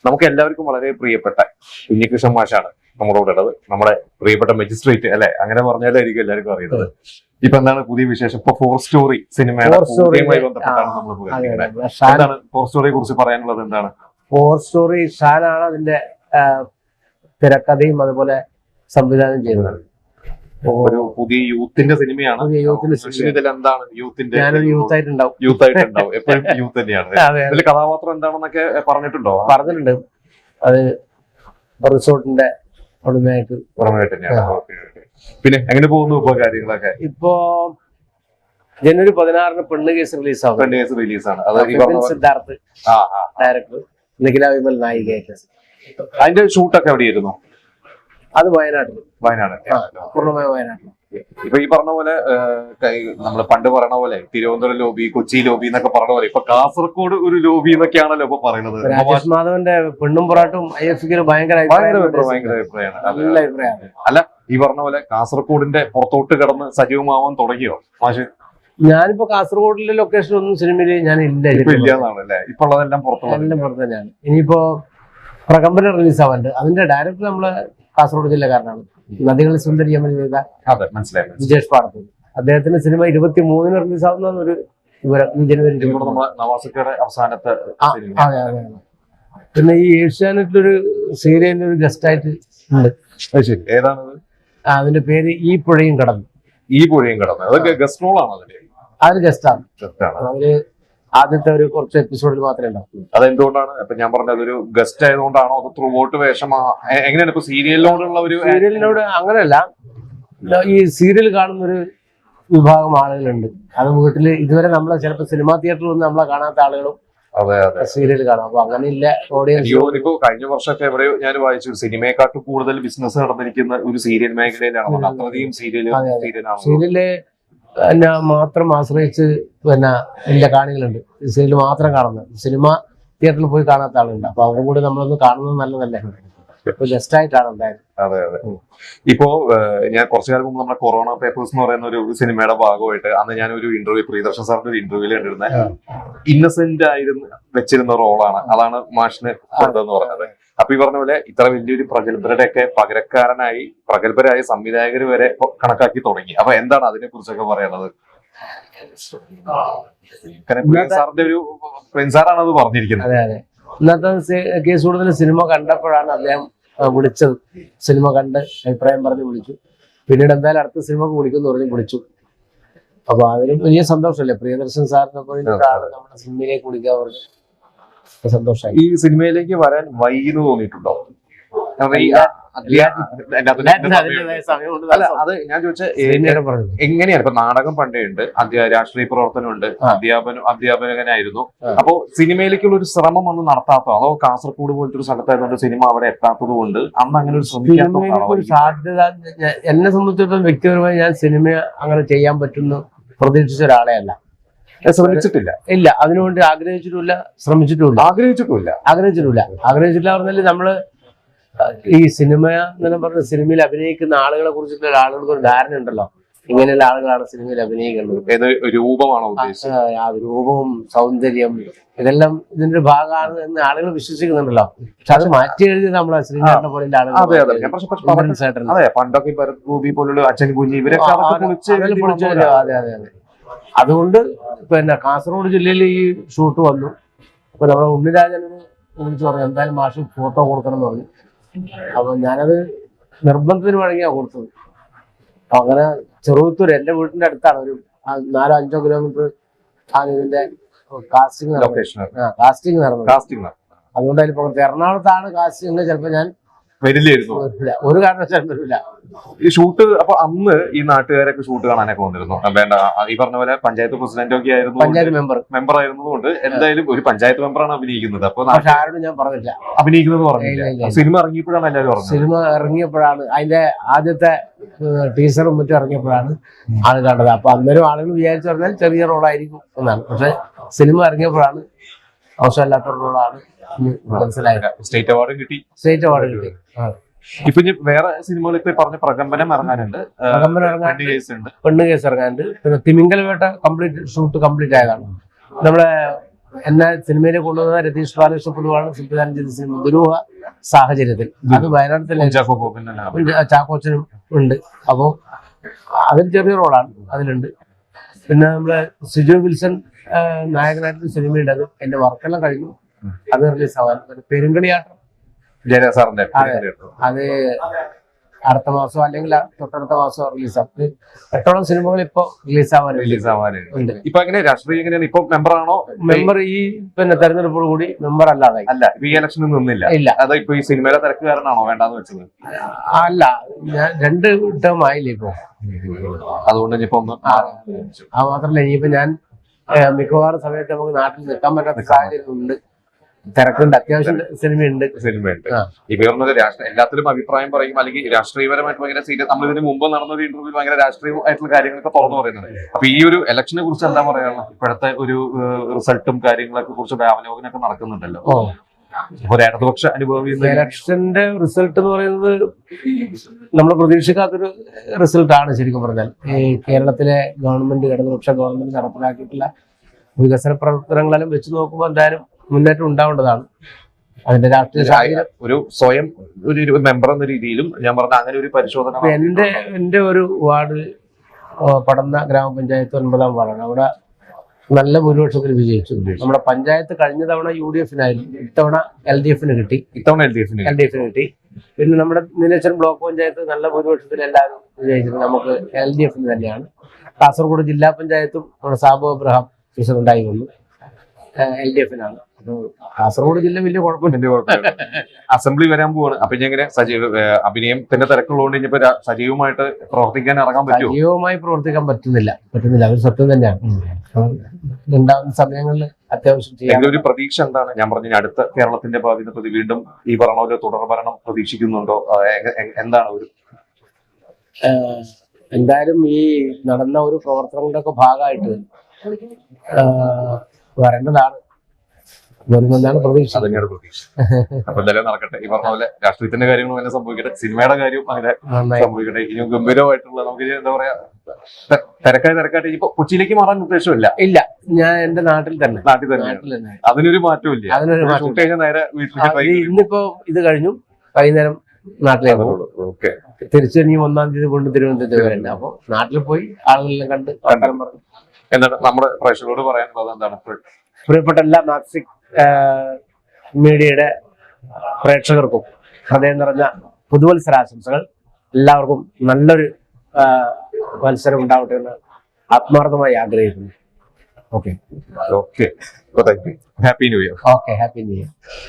നമുക്ക് എല്ലാവർക്കും വളരെ പ്രിയപ്പെട്ട കുഞ്ഞികൃഷ്ണൻ മാഷാണ് നമ്മളോട് ഉള്ളത്. നമ്മുടെ പ്രിയപ്പെട്ട മജിസ്ട്രേറ്റ് അല്ലെ, അങ്ങനെ പറഞ്ഞാലായിരിക്കും എല്ലാവർക്കും അറിയുന്നത്. ഇപ്പൊ എന്താണ് പുതിയ വിശേഷം? ഇപ്പൊ 4 സ്റ്റോറി സിനിമയുടെ പൂജയുമായി ബന്ധപ്പെട്ടാണ് നമ്മൾ പോകുന്നത്. എന്താണ് 4 സ്റ്റോറിയെ കുറിച്ച് പറയാനുള്ളത്? എന്താണ് 4 സ്റ്റോറി? ഷാനാണ് അതിന്റെ തിരക്കഥയും അതുപോലെ സംവിധാനം ചെയ്യുന്നത്. ഒരു പുതിയ യൂത്തിന്റെ സിനിമയാണ്. ഇതിൽ എന്താണ് യൂത്തിന്റെ? ഞാനൊരു യൂത്ത് ആയിട്ടുണ്ടാവും. എപ്പോഴും യൂത്ത് തന്നെയാണ്. ഇതിൽ കഥാപാത്രം എന്താണെന്നൊക്കെ പറഞ്ഞിട്ടുണ്ടോ? പറഞ്ഞിട്ടുണ്ട്. അത് റിസോർട്ടിന്റെ ഉടമയായിട്ട് പിന്നെ എങ്ങനെ പോകുന്നു ഇപ്പൊ കാര്യങ്ങളൊക്കെ? ഇപ്പോ ജനുവരി 16 പെണ്ണ് കേസ് റിലീസാവും. പെണ്ണ് കേസ് റിലീസാണ്. സിദ്ധാർത്ഥ് ഡയറക്ടർ, നിഖില വിമൽ നായികയായിട്ട്. അതിന്റെ ഷൂട്ടൊക്കെ എവിടെയായിരുന്നു? അത് വയനാട്. പൂർണ്ണമായ വയനാട്ടിൽ. ഇപ്പൊ ഈ പറഞ്ഞ പോലെ നമ്മൾ പണ്ട് പറയണ പോലെ തിരുവനന്തപുരം ലോബി, കൊച്ചി ലോബി എന്നൊക്കെ പറഞ്ഞ പോലെ ഇപ്പൊ കാസർഗോഡ് ഒരു ലോബി എന്നൊക്കെയാണല്ലോ ഇപ്പൊ പറയുന്നത്. രാജേഷ് മാധവന്റെ പെണ്ണും പൊറാട്ടും IFK ഭയങ്കര അഭിപ്രായമാണ്. അല്ല, ഈ പറഞ്ഞ പോലെ കാസർഗോഡിന്റെ പുറത്തോട്ട് കിടന്ന് സജീവമാവാൻ തുടങ്ങിയോ മാഷ്? ഞാനിപ്പോ കാസർഗോഡിലെ ലൊക്കേഷൻ ഒന്നും സിനിമയില് ഞാൻ ഇല്ലാന്നാണല്ലേ? ഇപ്പൊ ഉള്ളതെല്ലാം പുറത്ത് തന്നെയാണ്. ഇനിയിപ്പോ പ്രകമ്പന റിലീസ് ആവാറുണ്ട്. അതിന്റെ ഡയറക്ടർ നമ്മള് കാസർഗോഡ് ജില്ലക്കാരനാണ്. നദികൾ സുന്ദരി അമ്മ ചെയ്ത വിജേഷ് പാടത്ത്. അദ്ദേഹത്തിന്റെ സിനിമ 23-ന് റിലീസ് ആവുന്ന ഒരു ജനുവരി. അവസാനത്തെ. പിന്നെ ഈ ഏഷ്യാനെറ്റിലൊരു സീരിയലിൽ ഒരു ഗസ്റ്റ് ആയിട്ട് ഉണ്ട്. ഏതാണത്? അതിന്റെ പേര് ഈ പുഴയും കടന്നു. ഈ പുഴയും കടന്നു. അതൊക്കെ ഗസ്റ്റ് റോൾ ആണ്. അതൊരു ഗസ്റ്റാണ്. അവര് ആദ്യത്തെ ഒരു കുറച്ച് എപ്പിസോഡിൽ മാത്രമേ ഉണ്ടാവും. അതെന്തുകൊണ്ടാണ്? അപ്പൊ ഞാൻ പറഞ്ഞത് ഒരു ഗസ്റ്റ് ആയതുകൊണ്ടാണോ അത് ത്രൂ ഔട്ട് വേഷം? എങ്ങനെയാണ് ഇപ്പൊ സീരിയലിനോടുള്ള ഒരു? സീരിയലിനോട് അങ്ങനെയല്ല, ഈ സീരിയൽ കാണുന്ന ഒരു വിഭാഗം ആളുകളുണ്ട്. അത് വീട്ടില് ഇതുവരെ നമ്മളെ ചിലപ്പോ സിനിമാ തിയേറ്ററിൽ ഒന്നും നമ്മളെ കാണാത്ത ആളുകളും സീരിയൽ കാണാം. അപ്പൊ അങ്ങനെയില്ല ഓഡിയൻസ്. ഇപ്പൊ കഴിഞ്ഞ വർഷമൊക്കെ എവിടെയോ ഞാൻ വായിച്ചു, സിനിമയെക്കാട്ടും കൂടുതൽ ബിസിനസ് നടന്നിരിക്കുന്ന ഒരു സീരിയൽ മേഖലയിലാണ്. അത്രയധികം സീരിയല് പിന്നെ മാത്രം ആശ്രയിച്ച് പിന്നെ എന്റെ കാണികളുണ്ട്. സീരിയൽ മാത്രം കാണുന്നത്, സിനിമ തിയേറ്ററിൽ പോയി കാണാത്ത ആളുണ്ട്. അപ്പൊ അവരും കൂടി നമ്മളൊന്ന് കാണുന്നത് നല്ലതല്ലേ? ഇപ്പൊ ജസ്റ്റ് ആയിട്ടാണ് എന്തായാലും. അതെ. ഇപ്പോ ഞാൻ കുറച്ചു കാലം മുമ്പ് നമ്മുടെ കൊറോണ പേപ്പേഴ്സ് എന്ന് പറയുന്ന ഒരു സിനിമയുടെ ഭാഗമായിട്ട് അന്ന് ഞാൻ ഒരു ഇന്റർവ്യൂ, പ്രിയദർശൻ സാറിന്റെ ഒരു ഇന്റർവ്യൂല് കണ്ടിരുന്ന ഇന്നസെന്റ് ആയിരുന്നു വെച്ചിരുന്ന റോളാണ്. അതാണ് മാഷിന് കൊടുത്തതെന്ന് പറഞ്ഞത്. അപ്പൊ ഈ പറഞ്ഞ പോലെ ഇത്ര വലിയൊരു പ്രഗത്ഭരുടെ ഒക്കെ പകരക്കാരനായി പ്രഗത്ഭരായ സംവിധായകർ വരെ കണക്കാക്കി തുടങ്ങി. അപ്പൊ എന്താണ് അതിനെ കുറിച്ചൊക്കെ പറയുന്നത്? സാറിന്റെ ഒരു സാറാണ് അത് പറഞ്ഞിരിക്കുന്നത്. അതെ. ഇന്നത്തെ കേസ് കൂടുതൽ സിനിമ കണ്ടപ്പോഴാണ് അദ്ദേഹം വിളിച്ചത്. സിനിമ കണ്ട് അഭിപ്രായം പറഞ്ഞ് വിളിച്ചു. പിന്നീട് എന്തായാലും അടുത്ത സിനിമക്ക് വിളിക്കുമെന്ന് പറഞ്ഞ് വിളിച്ചു. അപ്പൊ അതിന് വലിയ സന്തോഷമല്ലേ? പ്രിയദർശൻ സാറിനൊപ്പം നമ്മുടെ സിനിമയിലേക്ക് വിളിക്കാൻ പറഞ്ഞു. സന്തോഷമായി. ഈ സിനിമയിലേക്ക് വരാൻ വൈകി തോന്നിയിട്ടുണ്ടോ? അല്ല, അത് ഞാൻ ചോദിച്ച എങ്ങനെയാണ്? ഇപ്പൊ നാടകം പണ്ടേ ഉണ്ട്, രാഷ്ട്രീയ പ്രവർത്തനം ഉണ്ട്, അധ്യാപകനായിരുന്നു. അപ്പോ സിനിമയിലേക്കുള്ള ഒരു ശ്രമം ഒന്നും നടത്താത്തോ? അതോ കാസർഗോഡ് പോലത്തെ ഒരു സ്ഥലത്തായതുകൊണ്ട് സിനിമ അവിടെ എത്താത്തത് കൊണ്ട് അന്ന് അങ്ങനെ ഒരു ശ്രമിക്കാത്ത സാധ്യത? എന്നെ സംബന്ധിച്ചിടത്തോളം വ്യക്തിപരമായി ഞാൻ സിനിമ അങ്ങനെ ചെയ്യാൻ പറ്റുന്നു പ്രതീക്ഷിച്ച ഒരാളെ അല്ല. ശ്രമിച്ചിട്ടില്ല. ഇല്ല, അതിനുവേണ്ടി ആഗ്രഹിച്ചിട്ടില്ല, ശ്രമിച്ചിട്ടുമില്ല. ആഗ്രഹിച്ചിട്ടില്ല പറഞ്ഞാല് നമ്മള് ഈ സിനിമ എന്നെല്ലാം പറഞ്ഞ സിനിമയിൽ അഭിനയിക്കുന്ന ആളുകളെ കുറിച്ചിട്ടുള്ള ആളുകൾക്ക് ഒരു ധാരണ ഉണ്ടല്ലോ, ഇങ്ങനെയുള്ള ആളുകളാണ് സിനിമയിൽ അഭിനയിക്കേണ്ടത്. രൂപമാണോ? രൂപവും സൗന്ദര്യം ഇതെല്ലാം ഇതിന്റെ ഒരു ഭാഗമാണ് എന്ന് ആളുകൾ വിശ്വസിക്കുന്നുണ്ടല്ലോ. പക്ഷെ അത് മാറ്റി എഴുതി നമ്മളെ ശ്രീനാഥനെ പോലുള്ള ആളുകൾ പണ്ടൊക്കെ ഭരത് പോലുള്ള അച്ഛൻ കുഞ്ഞി ഇവരൊക്കെ അതെ. അതുകൊണ്ട് പിന്നെ കാസർഗോഡ് ജില്ലയിൽ ഈ ഷൂട്ട് വന്നു. അപ്പൊ നമ്മുടെ ഉണ്ണിരാജനെ വിളിച്ചു പറഞ്ഞു എന്തായാലും മാഷ് ഫോട്ടോ കൊടുക്കണം എന്ന് പറഞ്ഞു. അപ്പൊ ഞാനത് നിർബന്ധത്തിന് വഴങ്ങിയാ കൊടുത്തത്. അപ്പൊ അങ്ങനെ ചെറുവത്തൂർ എന്റെ വീടിന്റെ അടുത്താണ്, ഒരു 4-5 കിലോമീറ്റർ ആണ് ഇതിന്റെ കാസ്റ്റിംഗ് നടന്നത്. അതുകൊണ്ട് അതിൽ പകർത്തി എറണാകുളത്താണ് കാസ്റ്റിംഗ്. ചിലപ്പോ ഞാൻ വരില്ലായിരുന്നു, ഒരു കാരണവശാലും വരില്ല. ഈ ഷൂട്ട് അപ്പൊ അന്ന് ഈ നാട്ടുകാരൊക്കെ ഷൂട്ട് കാണാനൊക്കെ വന്നിരുന്നു. വേണ്ട, ഈ പറഞ്ഞ പോലെ പഞ്ചായത്ത് പ്രസിഡന്റ് ഒക്കെ ആയിരുന്നു, പഞ്ചായത്ത് മെമ്പർ ആയിരുന്നതുകൊണ്ട് എന്തായാലും ഒരു പഞ്ചായത്ത് മെമ്പറാണ് അഭിനയിക്കുന്നത്. അപ്പൊ ആരോടും ഞാൻ പറഞ്ഞില്ല അഭിനയിക്കുന്നത് പറഞ്ഞില്ല. സിനിമ ഇറങ്ങിയപ്പോഴാണ് എല്ലാവരും പറഞ്ഞത്. സിനിമ ഇറങ്ങിയപ്പോഴാണ് അതിന്റെ ആദ്യത്തെ ടീസറും മറ്റും ഇറങ്ങിയപ്പോഴാണ് ആള് കണ്ടത്. അപ്പൊ അന്നേരം ആളുകൾ വിചാരിച്ചു പറഞ്ഞാൽ ചെറിയ റോളായിരിക്കും എന്നാണ്. പക്ഷെ സിനിമ ഇറങ്ങിയപ്പോഴാണ് അവസരമില്ലാത്ത റോളാണ് മനസ്സിലായത്. സ്റ്റേറ്റ് അവാർഡ് കിട്ടി. ഇപ്പൊ വേറെ സിനിമകൾ ഇപ്പൊ പറഞ്ഞ പ്രകമ്പനം ഇറങ്ങാനുണ്ട്, പെണ്ണ് കേസ് ഇറങ്ങാനുണ്ട്. പിന്നെ തിമിംഗലവേട്ട ഷൂട്ട് കംപ്ലീറ്റ് ആയതാണ്. നമ്മുടെ എന്നെ സിനിമയിൽ കൊണ്ടുവന്ന രതീഷ് ബാലകൃഷ്ണ പൊതുവാണ് സംവിധാനം ചെയ്ത സിനിമ ദുരൂഹ സാഹചര്യത്തിൽ. അത് വയനാട്ടിലെ ചാക്കോച്ചനും ഉണ്ട്. അപ്പോൾ അതിൽ ചെറിയ റോളാണ് അതിലുണ്ട്. പിന്നെ നമ്മളെ സിജു വിൽസൺ നായകനായിട്ട് സിനിമയുണ്ട്. അത് എന്റെ വർക്കെല്ലാം കഴിഞ്ഞു. അത് റിലീസ് ആവാൻ പെരുങ്കളിയാട്ടം ജയസാറിന്റെ അത് അടുത്ത മാസം അല്ലെങ്കിൽ തൊട്ടടുത്ത മാസം റിലീസാവും. 8ഓളം സിനിമകൾ ഇപ്പൊ റിലീസാവാനുണ്ട്. ഇപ്പൊ എങ്ങനെ രാഷ്ട്രീയം എങ്ങനെയാണ്? ഇപ്പൊ മെമ്പറാണോ? മെമ്പർ ഈ പിന്നെ തെരഞ്ഞെടുപ്പോട് കൂടി മെമ്പർ അല്ലാതായി. അല്ല, ഈ ഇലക്ഷനിൽ നിന്നില്ല. ഇല്ല. അത് ഇപ്പൊ ഈ സിനിമയിലെ തിരക്കുകാരനാണോ വേണ്ടാന്ന് വെച്ചത്? അല്ല, ഞാൻ 2 ടേം ആയില്ലേ ഇപ്പൊ. അതുകൊണ്ട് ഇനിയിപ്പോ ഒന്ന് മാത്രമല്ല, ഇനിയിപ്പോ ഞാൻ മിക്കവാറും സമയത്ത് നമുക്ക് നാട്ടിൽ നിൽക്കാൻ പറ്റാത്ത സാഹചര്യം ഉണ്ട്. തിരക്കുണ്ട്, അത്യാവശ്യം സിനിമയുണ്ട്. ഇപ്പൊ എല്ലാത്തിലും അഭിപ്രായം പറയും, അല്ലെങ്കിൽ രാഷ്ട്രീയപരമായിട്ട് ഭയങ്കര സീരിയസ്. നമ്മൾ ഇതിന് മുമ്പ് നടന്ന ഒരു ഇന്റർവ്യൂ ഭയങ്കര രാഷ്ട്രീയമായിട്ടുള്ള കാര്യങ്ങളൊക്കെ തുറന്നു പറയുന്നത്. അപ്പൊ ഈ ഒരു ഇലക്ഷനെ കുറിച്ച് എന്താ പറയാനുള്ളത്? ഇപ്പോഴത്തെ ഒരു റിസൾട്ടും കാര്യങ്ങളൊക്കെ കുറിച്ച് അവലോകനമൊക്കെ നടക്കുന്നുണ്ടല്ലോ. ഒരു ഇടതുപക്ഷ അനുഭവം ഇലക്ഷന്റെ റിസൾട്ട് എന്ന് പറയുന്നത് നമ്മൾ പ്രതീക്ഷിക്കാത്തൊരു റിസൾട്ടാണ്. ശരിക്കും പറഞ്ഞാൽ ഈ കേരളത്തിലെ ഗവൺമെന്റ്, ഇടതുപക്ഷ ഗവൺമെന്റ് നടപ്പിലാക്കിയിട്ടുള്ള വികസന പ്രവർത്തനങ്ങളെല്ലാം വെച്ച് നോക്കുമ്പോൾ എന്തായാലും മുന്നേറ്റം ഉണ്ടാവേണ്ടതാണ്. അതിന്റെ രാഷ്ട്രീയ സാഹചര്യം ഒരു സ്വയം ഒരു മെമ്പർ എന്ന രീതിയിലും ഞാൻ പറഞ്ഞ അങ്ങനെ ഒരു പരിശോധന. എന്റെ ഒരു വാർഡ് പടന്ന ഗ്രാമപഞ്ചായത്ത് 9ാം വാർഡാണ്. അവിടെ നല്ല ഭൂരിപക്ഷത്തിൽ വിജയിച്ചു. നമ്മുടെ പഞ്ചായത്ത് കഴിഞ്ഞ തവണ UDF-നായിരുന്നു, ഇത്തവണ LDF-ന് കിട്ടി. കിട്ടി. പിന്നെ നമ്മുടെ നീലേശ്വരം ബ്ലോക്ക് പഞ്ചായത്ത് നല്ല ഭൂരിപക്ഷത്തിൽ എല്ലാവരും വിജയിച്ചത് നമുക്ക് LDF-ന് തന്നെയാണ്. കാസർഗോഡ് ജില്ലാ പഞ്ചായത്തും നമ്മുടെ സാബു അബ്രഹാം പ്രസിഡന്റായി വന്നു, LDF-നാണ്. കാസർഗോഡ് ജില്ല വലിയ കുഴപ്പമില്ല. അസംബ്ലി വരാൻ പോവാണ്. അപ്പൊ ഇങ്ങനെ അഭിനയത്തിന്റെ തിരക്കുള്ളതുകൊണ്ട് ഇനിയിപ്പോ സജീവമായിട്ട് പ്രവർത്തിക്കാൻ ഇറങ്ങാൻ പറ്റുമോ? സജീവമായി പ്രവർത്തിക്കാൻ പറ്റുന്നില്ല. ഒരു സത്യം തന്നെയാണ്. ഉണ്ടാകുന്ന സമയങ്ങളിൽ അത്യാവശ്യം ചെയ്യാൻ ഒരു പ്രതീക്ഷ എന്താണ്? ഞാൻ പറഞ്ഞു അടുത്ത കേരളത്തിന്റെ ഭാവിയെ പ്രതി വീണ്ടും ഈ പറഞ്ഞ പോലെ തുടർ ഭരണം പ്രതീക്ഷിക്കുന്നുണ്ടോ? എന്താണ് ഒരു എന്തായാലും ഈ നടന്ന ഒരു പ്രവർത്തനങ്ങളുടെ ഒക്കെ ഭാഗമായിട്ട് വരേണ്ടതാണ്, വരുമെന്നാണ് പ്രതീക്ഷ. തന്നെയാണ് പ്രതീക്ഷ. അപ്പൊ എന്തായാലും നടക്കട്ടെ. ഈ പറഞ്ഞ പോലെ രാഷ്ട്രീയത്തിന്റെ കാര്യങ്ങളും അങ്ങനെ സംഭവിക്കട്ടെ, സിനിമയുടെ കാര്യവും അങ്ങനെ സംഭവിക്കട്ടെ. ഇനിയും ഗംഭീരമായിട്ടുള്ള നമുക്ക് എന്താ പറയാ തിരക്കായിട്ട് ഇനിയിപ്പോ കൊച്ചിയിലേക്ക് മാറാൻ ഉദ്ദേശമില്ല. ഇല്ല, ഞാൻ എന്റെ നാട്ടിൽ തന്നെ. അതിനൊരു മാറ്റവും ഇല്ല. നേരെ വീട്ടിലേക്ക്. ഇന്നിപ്പോ ഇത് കഴിഞ്ഞു, വൈകുന്നേരം നാട്ടിലേക്ക് ഓക്കെ. തിരിച്ചു ഇനി 1-ാം തീയതി കൊണ്ട് തിരുവനന്തപുരത്ത് വരണ്ട. അപ്പൊ നാട്ടിൽ പോയി ആളുകളെല്ലാം കണ്ട് വർത്തമാനം പറഞ്ഞു. എന്താണ് നമ്മുടെ പ്രേക്ഷകരോട് പറയാനുള്ളത്? എന്താണ് പ്രിയപ്പെട്ട എല്ലാ മാക്സിക് മീഡിയയുടെ പ്രേക്ഷകർക്കും ഹൃദയം നിറഞ്ഞ പുതുവത്സരാശംസകൾ. എല്ലാവർക്കും നല്ലൊരു മത്സരം ഉണ്ടാവട്ടെ എന്ന് ആത്മാർത്ഥമായി ആഗ്രഹിക്കുന്നു. Okay. Happy new year. Happy new year.